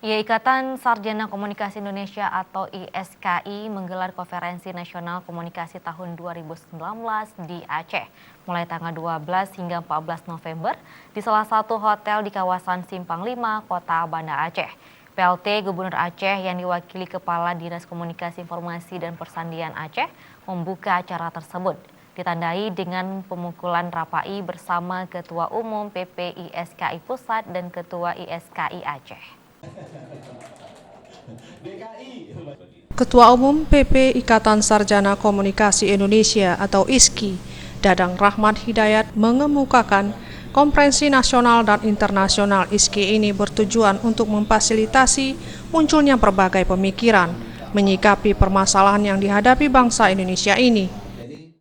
Ya, Ikatan Sarjana Komunikasi Indonesia atau ISKI menggelar Konferensi Nasional Komunikasi tahun 2019 di Aceh, mulai tanggal 12 hingga 14 November di salah satu hotel di kawasan Simpang 5, Kota Banda Aceh. PLT Gubernur Aceh yang diwakili Kepala Dinas Komunikasi Informasi dan Persandian Aceh membuka acara tersebut, ditandai dengan pemukulan rapai bersama Ketua Umum PP ISKI Pusat dan Ketua ISKI Aceh. Ketua Umum PP Ikatan Sarjana Komunikasi Indonesia atau ISKI, Dadang Rahmat Hidayat mengemukakan Konferensi Nasional dan Internasional ISKI ini bertujuan untuk memfasilitasi munculnya berbagai pemikiran menyikapi permasalahan yang dihadapi bangsa Indonesia ini.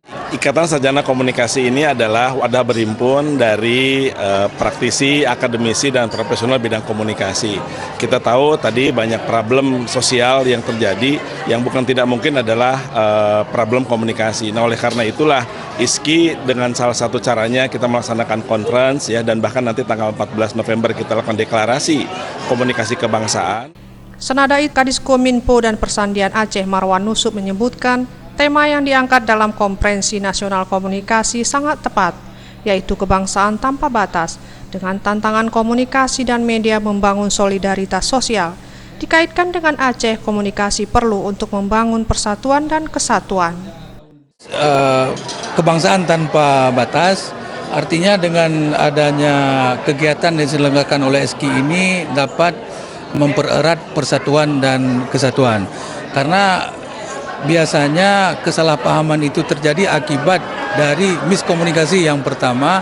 Ikatan Sarjana Komunikasi ini adalah wadah berhimpun dari praktisi, akademisi, dan profesional bidang komunikasi. Kita tahu tadi banyak problem sosial yang terjadi yang bukan tidak mungkin adalah problem komunikasi. Nah, oleh karena itulah ISKI dengan salah satu caranya kita melaksanakan conference ya, dan bahkan nanti tanggal 14 November kita lakukan deklarasi komunikasi kebangsaan. Senada itu, Kadiskominfo dan Persandian Aceh Marwan Nusub menyebutkan tema yang diangkat dalam Konferensi Nasional Komunikasi sangat tepat, yaitu kebangsaan tanpa batas, dengan tantangan komunikasi dan media membangun solidaritas sosial. Dikaitkan dengan Aceh, komunikasi perlu untuk membangun persatuan dan kesatuan. Kebangsaan tanpa batas, artinya dengan adanya kegiatan yang diselenggarakan oleh ISKI ini dapat mempererat persatuan dan kesatuan. Karena biasanya kesalahpahaman itu terjadi akibat dari miskomunikasi. Yang pertama,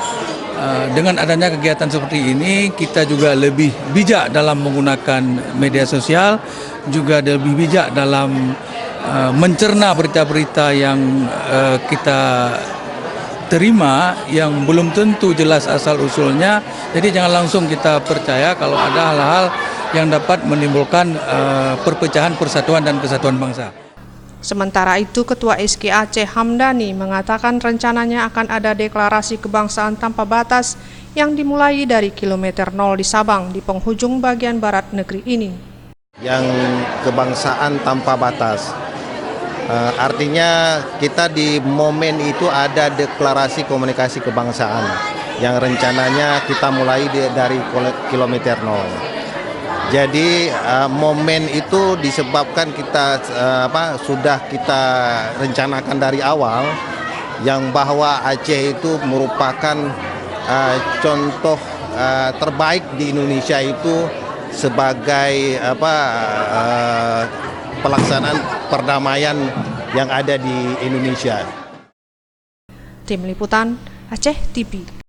dengan adanya kegiatan seperti ini, kita juga lebih bijak dalam menggunakan media sosial, juga lebih bijak dalam mencerna berita-berita yang kita terima yang belum tentu jelas asal-usulnya. Jadi jangan langsung kita percaya kalau ada hal-hal yang dapat menimbulkan perpecahan persatuan dan kesatuan bangsa. Sementara itu, Ketua ISKI Aceh Hamdani mengatakan rencananya akan ada deklarasi kebangsaan tanpa batas yang dimulai dari kilometer 0 di Sabang di penghujung bagian barat negeri ini. Yang kebangsaan tanpa batas, artinya kita di momen itu ada deklarasi komunikasi kebangsaan yang rencananya kita mulai dari kilometer 0. Jadi momen itu disebabkan kita sudah kita rencanakan dari awal, yang bahwa Aceh itu merupakan contoh terbaik di Indonesia itu sebagai pelaksanaan perdamaian yang ada di Indonesia. Tim Liputan Aceh TV.